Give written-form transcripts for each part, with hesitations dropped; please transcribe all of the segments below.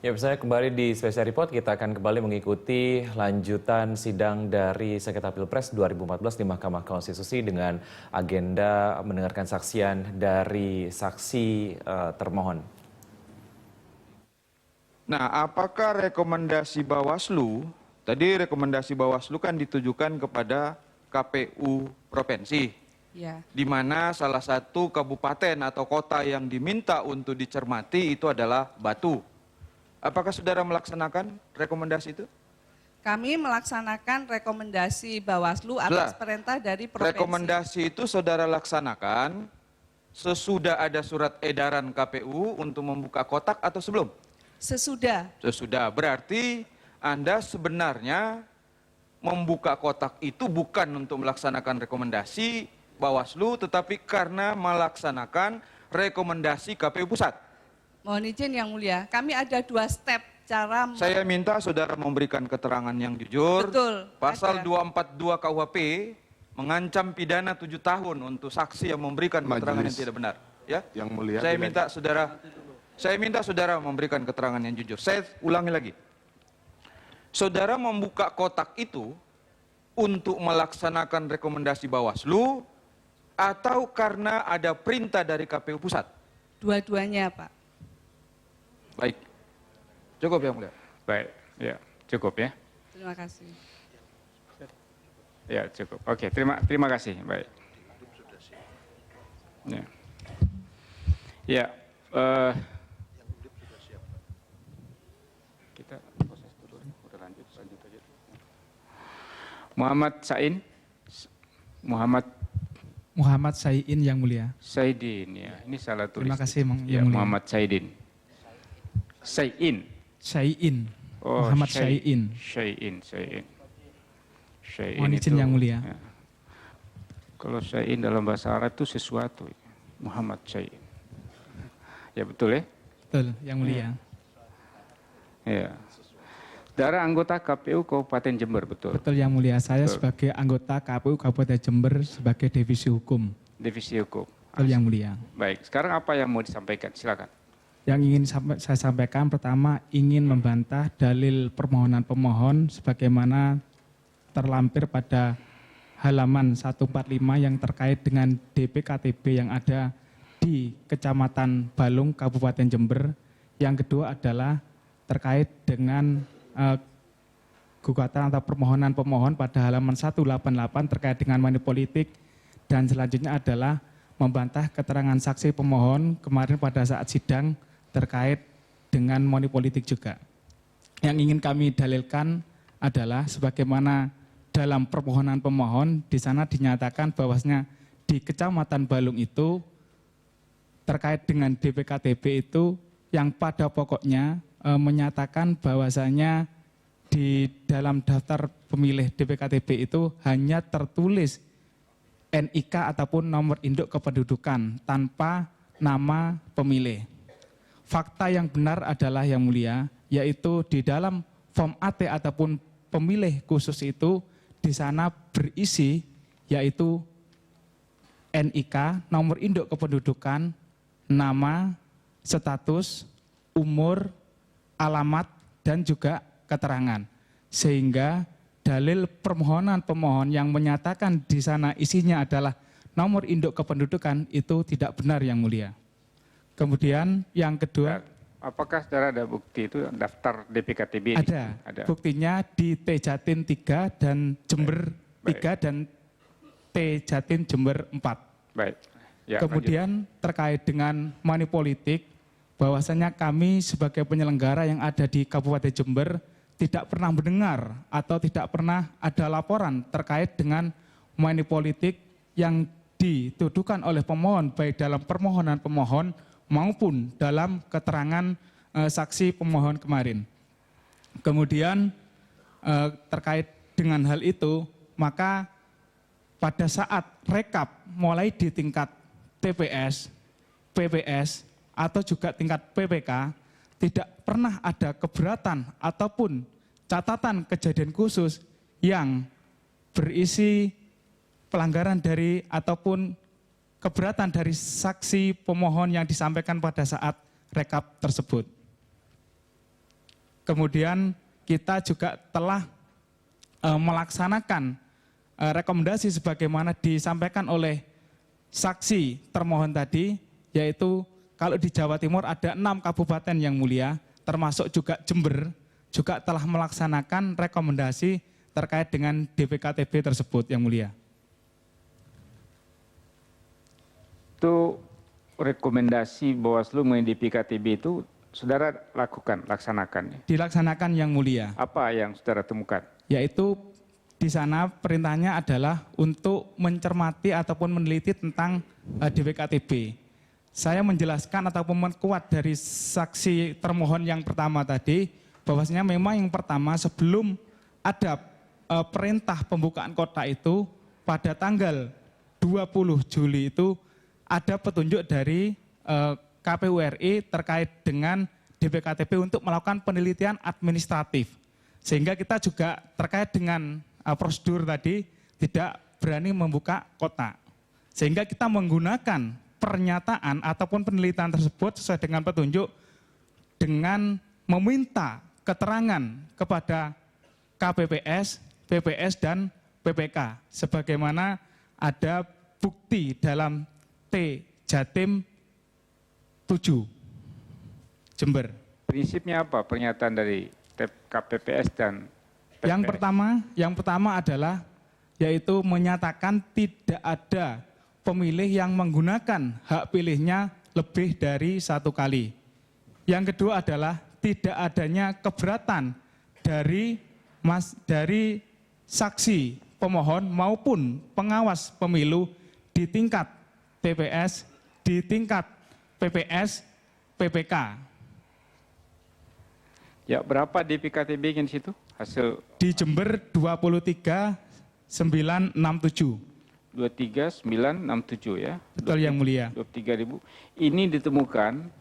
Ya, misalnya kembali di Special Report, kita akan kembali mengikuti lanjutan sidang dari sengketa Pilpres 2014 di Mahkamah Konstitusi dengan agenda mendengarkan saksian dari saksi termohon. Nah, apakah rekomendasi Bawaslu, tadi rekomendasi Bawaslu kan ditujukan kepada KPU Provinsi, Ya. di mana salah satu kabupaten atau kota yang diminta untuk dicermati itu adalah Batu. Apakah saudara melaksanakan rekomendasi itu? Kami melaksanakan rekomendasi Bawaslu atas perintah dari provinsi. Rekomendasi itu saudara laksanakan sesudah ada surat edaran KPU untuk membuka kotak atau sebelum? Sesudah. Sesudah. Berarti Anda sebenarnya membuka kotak itu bukan untuk melaksanakan rekomendasi Bawaslu, tetapi karena melaksanakan rekomendasi KPU Pusat. Mohon izin Yang Mulia, kami ada 2 step cara. Saya minta saudara memberikan keterangan yang jujur. Betul. Pasal ada. 242 KUHP mengancam pidana 7 tahun untuk saksi yang memberikan keterangan yang tidak benar. Ya. Yang Mulia. Saya minta saudara memberikan keterangan yang jujur. Saya ulangi lagi. Saudara membuka kotak itu untuk melaksanakan rekomendasi Bawaslu atau karena ada perintah dari KPU Pusat? Dua-duanya, Pak. Baik. Cukup Yang Mulia. Baik, ya cukup ya. Terima kasih. Ya cukup. Oke, terima kasih. Baik. Ya. Ya. Kita proses dulu. Udah lanjut aja. Muhammad Saidin Yang Mulia. Saidin ya. Ini salah tulis. Terima kasih ya, Yang Mulia. Muhammad Saidin. Saidin. Oh, Muhammad Saidin. Saidin Mohon izin itu, Yang Mulia. Ya. Kalau Saidin dalam bahasa Arab itu sesuatu. Muhammad Saidin. Ya betul ya? Betul, Yang Mulia. Ya. Saudara anggota KPU Kabupaten Jember, betul? Betul Yang Mulia, saya Betul. sebagai anggota KPU Kabupaten Jember sebagai divisi hukum. Divisi hukum. Betul Yang Mulia. Baik, sekarang apa yang mau disampaikan? Silakan. Yang ingin saya sampaikan pertama ingin membantah dalil permohonan pemohon sebagaimana terlampir pada halaman 145 yang terkait dengan DPKTB yang ada di Kecamatan Balung, Kabupaten Jember. Yang kedua adalah terkait dengan gugatan atau permohonan pemohon pada halaman 188 terkait dengan money politik, dan selanjutnya adalah membantah keterangan saksi pemohon kemarin pada saat sidang terkait dengan money politik juga. Yang ingin kami dalilkan adalah sebagaimana dalam permohonan pemohon di sana dinyatakan bahwasanya di Kecamatan Balung itu terkait dengan DPKTB itu yang pada pokoknya menyatakan bahwasanya di dalam daftar pemilih DPKTB itu hanya tertulis NIK ataupun nomor induk kependudukan tanpa nama pemilih. Fakta yang benar adalah Yang Mulia, yaitu di dalam form AT ataupun pemilih khusus itu di sana berisi yaitu NIK, nomor induk kependudukan, nama, status, umur, alamat, dan juga keterangan. Sehingga dalil permohonan pemohon yang menyatakan di sana isinya adalah nomor induk kependudukan itu tidak benar Yang Mulia. Kemudian yang kedua, apakah saudara ada bukti itu daftar DPKTB? ada. Ada. Buktinya di T Jatin 3 dan Jember Baik. 3 dan T Jatin Jember 4. Baik. Ya, Kemudian terkait dengan money politik, bahwasanya kami sebagai penyelenggara yang ada di Kabupaten Jember tidak pernah mendengar atau tidak pernah ada laporan terkait dengan money politik yang dituduhkan oleh pemohon baik dalam permohonan pemohon maupun dalam keterangan saksi pemohon kemarin. Kemudian terkait dengan hal itu, maka pada saat rekap mulai di tingkat TPS, PPS, atau juga tingkat PPK, tidak pernah ada keberatan ataupun catatan kejadian khusus yang berisi pelanggaran dari ataupun keberatan dari saksi pemohon yang disampaikan pada saat rekap tersebut. Kemudian kita juga telah melaksanakan rekomendasi sebagaimana disampaikan oleh saksi termohon tadi, yaitu kalau di Jawa Timur ada 6 kabupaten yang mulia, termasuk juga Jember, juga telah melaksanakan rekomendasi terkait dengan DPKTB tersebut yang mulia. Itu rekomendasi Bawaslu mengenai DPKTB itu saudara laksanakan. Dilaksanakan yang mulia. Apa yang saudara temukan? Yaitu di sana perintahnya adalah untuk mencermati ataupun meneliti tentang DPKTB. Saya menjelaskan ataupun memperkuat dari saksi termohon yang pertama tadi, bahwasanya memang yang pertama sebelum ada perintah pembukaan kotak itu pada tanggal 20 Juli itu ada petunjuk dari KPU RI terkait dengan DPKTB untuk melakukan penelitian administratif. Sehingga kita juga terkait dengan prosedur tadi tidak berani membuka kotak. Sehingga kita menggunakan pernyataan ataupun penelitian tersebut sesuai dengan petunjuk dengan meminta keterangan kepada KPPS, PPS, dan PPK. Sebagaimana ada bukti dalam T Jatim 7 Jember. Prinsipnya apa pernyataan dari KPPS dan PPS? Yang pertama adalah yaitu menyatakan tidak ada pemilih yang menggunakan hak pilihnya lebih dari 1 kali. Yang kedua adalah tidak adanya keberatan dari saksi pemohon maupun pengawas pemilu di tingkat TPS, di tingkat PPS, PPK. Ya, berapa DPKTB di situ? Hasil Di Jember 23.967. 23.967 ya. Betul yang mulia. 23.000. Ini ditemukan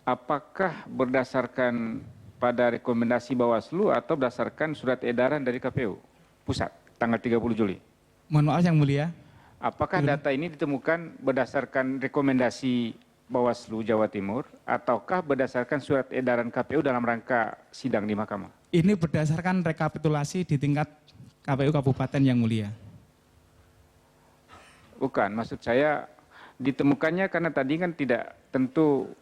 apakah berdasarkan pada rekomendasi Bawaslu atau berdasarkan surat edaran dari KPU Pusat tanggal 30 Juli? Mohon maaf yang mulia. Apakah data ini ditemukan berdasarkan rekomendasi Bawaslu Jawa Timur ataukah berdasarkan surat edaran KPU dalam rangka sidang di mahkamah? Ini berdasarkan rekapitulasi di tingkat KPU Kabupaten yang mulia. Bukan, maksud saya ditemukannya karena tadi kan tidak tentu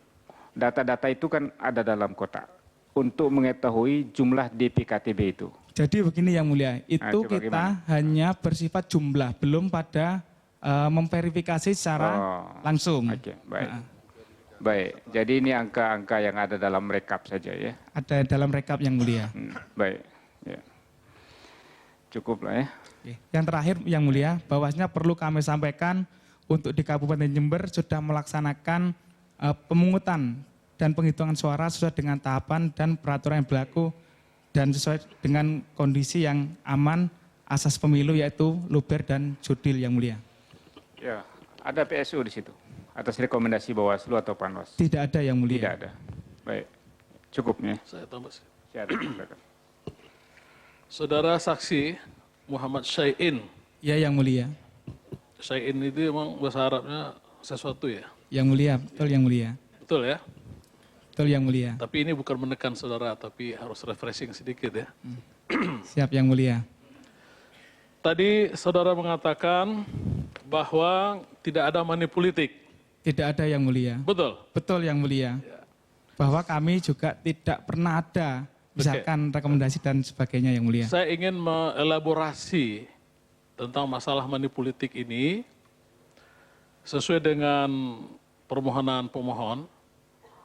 data-data itu kan ada dalam kotak untuk mengetahui jumlah DPKTB itu. Jadi begini yang mulia, itu kita bagaimana? hanya bersifat jumlah, belum pada memverifikasi secara langsung. Oke, baik. Baik, jadi ini angka-angka yang ada dalam rekap saja ya. Ada dalam rekap yang mulia. Baik, ya. Cukup lah ya. Oke. Yang terakhir yang mulia, bahwasanya perlu kami sampaikan untuk di Kabupaten Jember sudah melaksanakan pemungutan dan penghitungan suara sesuai dengan tahapan dan peraturan yang berlaku dan sesuai dengan kondisi yang aman asas pemilu yaitu luber dan jurdil yang mulia. Ya, ada PSU di situ atas rekomendasi Bawaslu atau Panwas? Tidak ada yang mulia. Tidak ada. Baik, cukup ya. Saya tambah. Silakan. Saudara saksi Muhammad Syai'in. Ya yang mulia. Syai'in itu emang bahasa Arabnya sesuatu ya? Yang mulia, betul yang mulia. Betul ya? Betul yang mulia. Tapi ini bukan menekan saudara, tapi harus refreshing sedikit ya. Siap yang mulia. Tadi saudara mengatakan bahwa tidak ada money politik. Tidak ada yang mulia. Betul? Betul yang mulia. Bahwa kami juga tidak pernah ada misalkan rekomendasi dan sebagainya yang mulia. Saya ingin mengelaborasi tentang masalah money politik ini sesuai dengan permohonan pemohon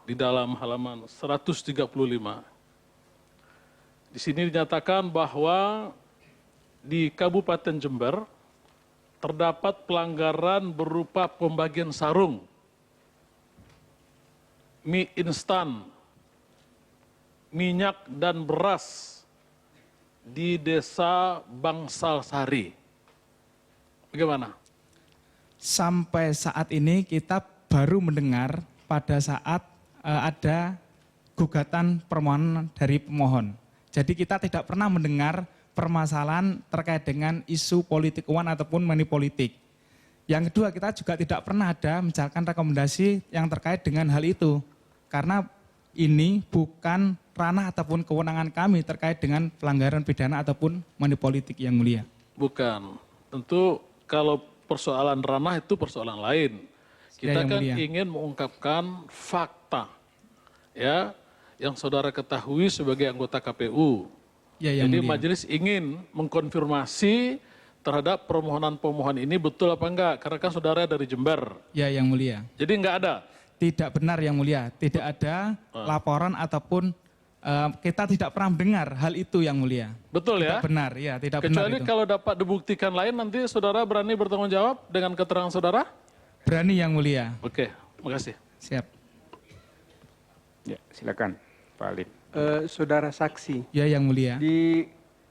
di dalam halaman 135. Di sini dinyatakan bahwa di Kabupaten Jember terdapat pelanggaran berupa pembagian sarung, mie instan, minyak dan beras di Desa Bangsal Sari. Bagaimana? Sampai saat ini kita baru mendengar pada saat ada gugatan permohonan dari pemohon. Jadi kita tidak pernah mendengar permasalahan terkait dengan isu politik uang ataupun money politik. Yang kedua, kita juga tidak pernah ada misalkan rekomendasi yang terkait dengan hal itu. Karena ini bukan ranah ataupun kewenangan kami terkait dengan pelanggaran pidana ataupun money politik yang mulia. Bukan. Tentu kalau persoalan ranah itu persoalan lain. Kita Yang kan mulia. ingin mengungkapkan fakta, ya, yang saudara ketahui sebagai anggota KPU. Ya, yang Jadi mulia. majelis ingin mengkonfirmasi terhadap permohonan-permohonan ini betul apa enggak, karena kan saudara dari Jember. Ya, yang mulia. Jadi enggak ada. Tidak benar yang mulia, tidak ada laporan ataupun kita tidak pernah mendengar hal itu yang mulia. Betul ya? Tidak benar, ya tidak Kecuali benar itu. kalau dapat dibuktikan lain, nanti saudara berani bertanggung jawab dengan keterangan saudara? Berani yang mulia. Oke, makasih. Siap. Ya, silakan Pak Alim. Saudara saksi, Ya yang mulia. di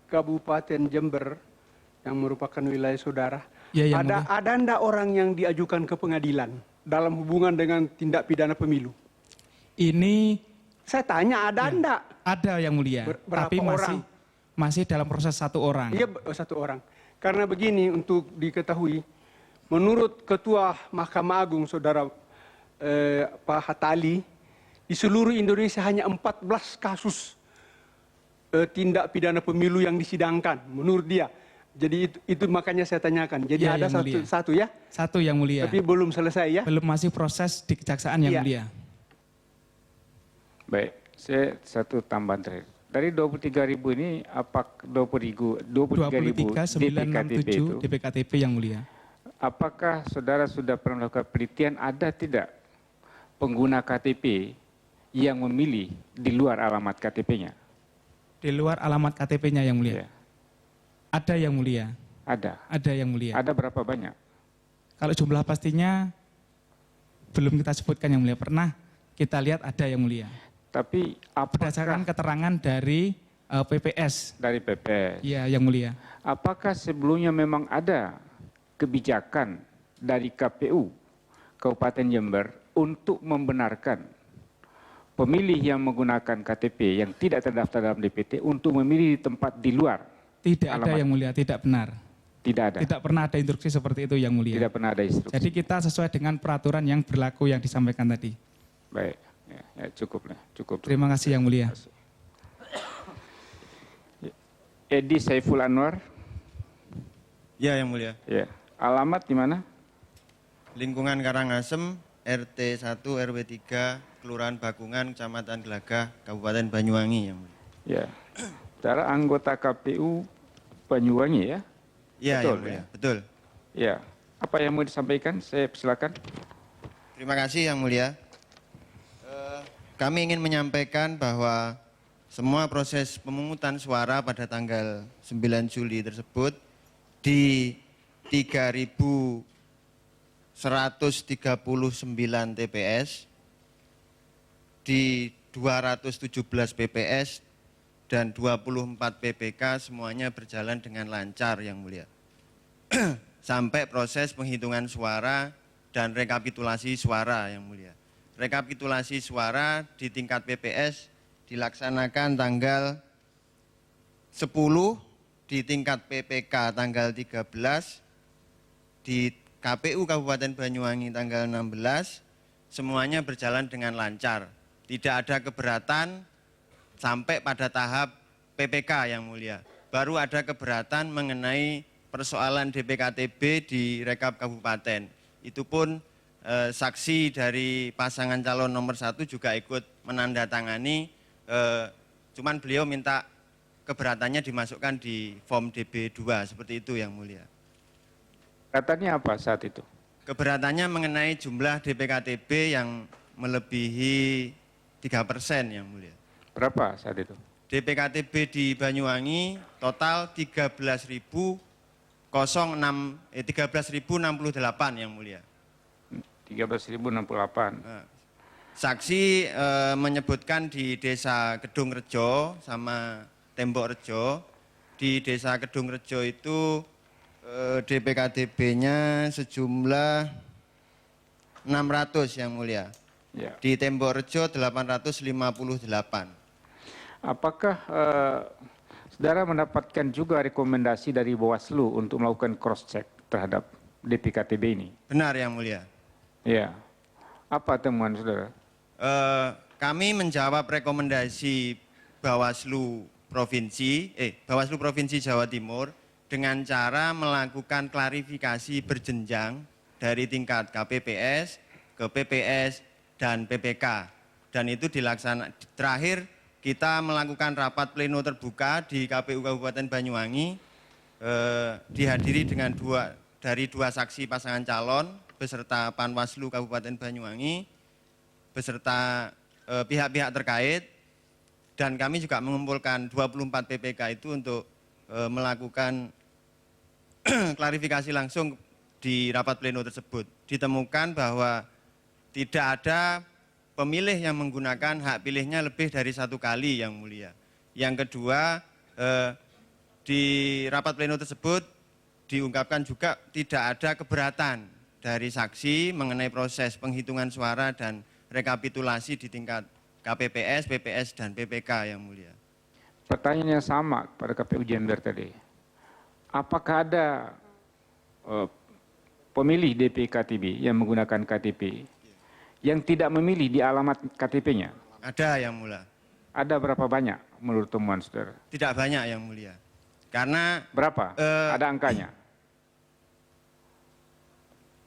Kabupaten Jember yang merupakan wilayah saudara, Ya yang mulia. ada enggak orang yang diajukan ke pengadilan dalam hubungan dengan tindak pidana pemilu? Ini Saya tanya ada enggak? ada yang mulia, Berapa tapi orang? masih dalam proses 1 orang. Iya, satu orang. Karena begini, untuk diketahui, menurut Ketua Mahkamah Agung, Saudara Pak Hatali, di seluruh Indonesia hanya 14 kasus tindak pidana pemilu yang disidangkan, menurut dia. Jadi itu makanya saya tanyakan. Jadi Ya, ada yang mulia. satu ya, 1 yang mulia. tapi belum selesai ya. Belum, masih proses di kejaksaan yang Iya. mulia. Baik, saya satu tambahan terakhir. Dari 23.000 ini, apa 23.967 DPKTP yang mulia. apakah saudara sudah pernah melakukan penelitian, ada tidak pengguna KTP yang memilih di luar alamat KTP-nya? Di luar alamat KTP-nya yang mulia. Ya, Ada yang mulia. Ada yang mulia. Ada berapa banyak? Kalau jumlah pastinya belum kita sebutkan yang mulia. Pernah kita lihat ada yang mulia. Tapi Berdasarkan apakah keterangan dari PPS. dari PPS, Iya yang mulia. apakah sebelumnya memang ada kebijakan dari KPU Kabupaten Jember untuk membenarkan pemilih yang menggunakan KTP yang tidak terdaftar dalam DPT untuk memilih di tempat di luar? Tidak ada Alamat. yang mulia, tidak benar. Tidak ada. Tidak pernah ada instruksi seperti itu yang mulia. Tidak pernah ada instruksi. Jadi kita sesuai dengan peraturan yang berlaku yang disampaikan tadi. Baik, ya, cukup lah, cukup. Terima kasih yang mulia. Edi Saiful Anwar, Ya, yang mulia. ya. Alamat di mana? Lingkungan Karangasem, RT 1 RW 3, Kelurahan Bakungan, Kecamatan Gelagah, Kabupaten Banyuwangi, yang mulia. Ya. Saudara anggota KPU Banyuwangi ya? Ya, Betul, yang mulia. ya? Betul. Ya. Apa yang mau disampaikan? Saya persilakan. Terima kasih, yang mulia. Kami ingin menyampaikan bahwa semua proses pemungutan suara pada tanggal 9 Juli tersebut di 3.139 TPS, di 217 PPS, dan 24 PPK semuanya berjalan dengan lancar, yang mulia. Sampai proses penghitungan suara dan rekapitulasi suara, yang mulia. Rekapitulasi suara di tingkat PPS dilaksanakan tanggal 10, di tingkat PPK tanggal 13, di KPU Kabupaten Banyuwangi tanggal 16, semuanya berjalan dengan lancar. Tidak ada keberatan sampai pada tahap PPK, yang mulia. Baru ada keberatan mengenai persoalan DPKTB di Rekap Kabupaten. Itu pun saksi dari pasangan calon nomor 1 juga ikut menandatangani, cuman beliau minta keberatannya dimasukkan di form DB2, seperti itu, yang mulia. Katanya apa saat itu? Keberatannya mengenai jumlah DPKTB yang melebihi 3%, yang mulia. Berapa saat itu? DPKTB di Banyuwangi total 13.068, yang mulia. 13.068. Saksi menyebutkan di Desa Kedung Rejo sama Tembok Rejo. Di Desa Kedung Rejo itu DPKTB-nya sejumlah 600, yang mulia. Ya. Di Tembok Rejo 858. Apakah saudara mendapatkan juga rekomendasi dari Bawaslu untuk melakukan cross check terhadap DPKTB ini? Benar, yang mulia. Ya. Apa temuan saudara? Kami menjawab rekomendasi Bawaslu Provinsi Jawa Timur dengan cara melakukan klarifikasi berjenjang dari tingkat KPPS ke PPS dan PPK. Dan itu terakhir kita melakukan rapat pleno terbuka di KPU Kabupaten Banyuwangi, dihadiri dengan dari dua saksi pasangan calon beserta Panwaslu Kabupaten Banyuwangi beserta pihak-pihak terkait, dan kami juga mengumpulkan 24 PPK itu untuk melakukan klarifikasi langsung di rapat pleno tersebut. Ditemukan bahwa tidak ada pemilih yang menggunakan hak pilihnya lebih dari 1 kali, Yang Mulia. Yang kedua, di rapat pleno tersebut diungkapkan juga tidak ada keberatan dari saksi mengenai proses penghitungan suara dan rekapitulasi di tingkat KPPS, PPS, dan PPK, Yang Mulia. Pertanyaannya sama pada KPU Jember tadi. Apakah ada pemilih DPKTB yang menggunakan KTP yang tidak memilih di alamat KTP-nya? Ada, Yang Mulia. Ada berapa banyak menurut temuan saudara? Tidak banyak, Yang Mulia. Karena berapa? Ada angkanya?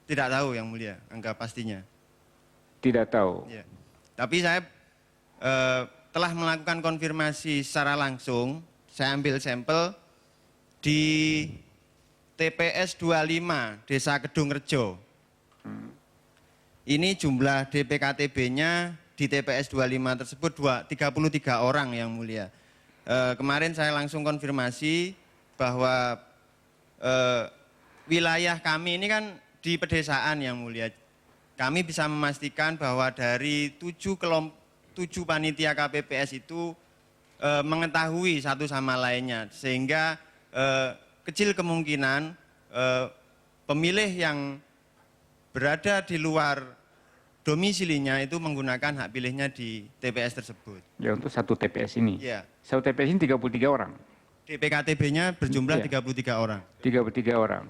Tidak tahu, Yang Mulia, angka pastinya. Tidak tahu. Ya. Tapi saya telah melakukan konfirmasi secara langsung. Saya ambil sampel di TPS 25 Desa Kedung Rejo. Ini jumlah DPKTB-nya di TPS 25 tersebut 33 orang, Yang Mulia. Kemarin saya langsung konfirmasi bahwa wilayah kami ini kan di pedesaan, Yang Mulia. Kami bisa memastikan bahwa dari 7 panitia KPPS itu mengetahui satu sama lainnya, sehingga kecil kemungkinan pemilih yang berada di luar domisilinya itu menggunakan hak pilihnya di TPS tersebut. Ya, untuk satu TPS ini? Ya. Satu TPS ini 33 orang? DPKTB-nya berjumlah 33 orang. 33 orang.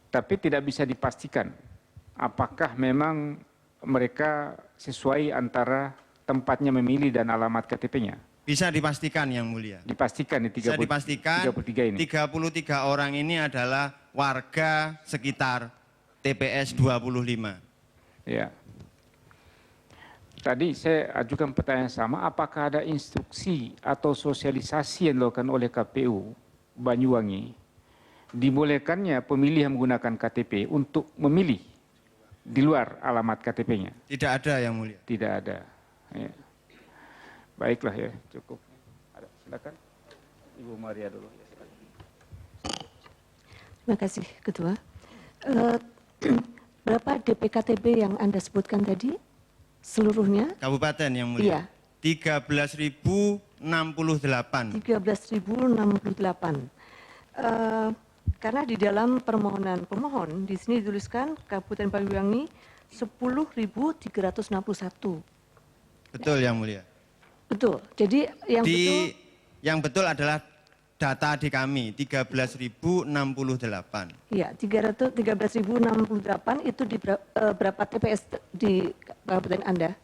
Tapi tidak bisa dipastikan apakah memang mereka sesuai antara tempatnya memilih dan alamat KTP-nya. Bisa dipastikan, Yang Mulia. Dipastikan di 33 ini. 33 orang ini adalah warga sekitar TPS 25. Ya. Tadi saya ajukan pertanyaan sama, apakah ada instruksi atau sosialisasi yang dilakukan oleh KPU Banyuwangi dibolehkannya pemilih yang menggunakan KTP untuk memilih di luar alamat KTP-nya? Tidak ada, Yang Mulia. Tidak ada. Ya. Baiklah ya, cukup. Silakan Ibu Maria dulu. Terima kasih, Ketua. Berapa DPKTB yang Anda sebutkan tadi? Seluruhnya? Kabupaten, Yang Mulia. Iya. 13.068. 13.068. Karena di dalam permohonan pemohon di sini dituliskan Kabupaten Banyuwangi 10.361. Betul, Yang Mulia. Betul. Jadi yang yang betul adalah data di kami 13.068. Iya, 13.068 itu di berapa TPS di Kabupaten Anda?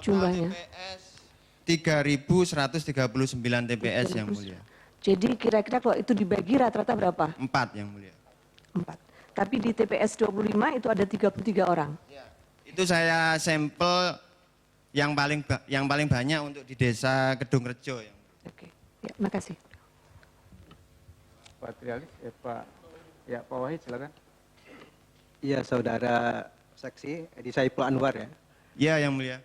Jumlahnya? TPS 3.139 TPS, Yang Mulia. Jadi kira-kira kalau itu dibagi rata-rata berapa? 4, Yang Mulia. 4. Tapi di TPS 25 itu ada 33 orang. Ya. Itu saya sampel yang paling banyak untuk di Desa Kedung Rejo, Yang Mulia. Oke. Ya, makasih. Pak Trialis, Pak Wahid silakan. Iya, Saudara Saksi Edi Saiful Anwar ya. Iya, Yang Mulia.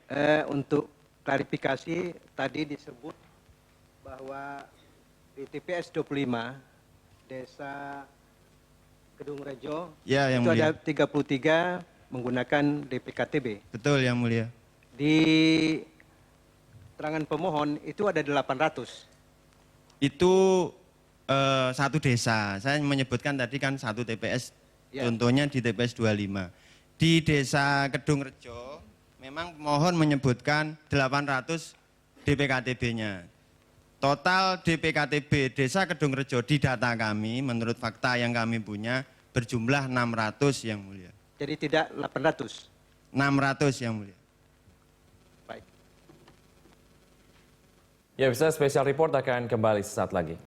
Untuk klarifikasi tadi disebut bahwa di TPS 25 Desa Kedung Rejo ya, Yang itu Mulia. ada 33 menggunakan DPKTB. Betul, Yang Mulia. Di keterangan pemohon itu ada 800. Itu satu desa. Saya menyebutkan tadi kan satu TPS, Ya. contohnya di TPS 25. Di Desa Kedung Rejo, memang pemohon menyebutkan 800 DPKTB-nya. Total DPKTB Desa Kedung Rejo di data kami, menurut fakta yang kami punya, berjumlah 600, Yang Mulia. Jadi tidak 800. 600, Yang Mulia. Baik. Ya, bisa Special Report akan kembali sesaat lagi.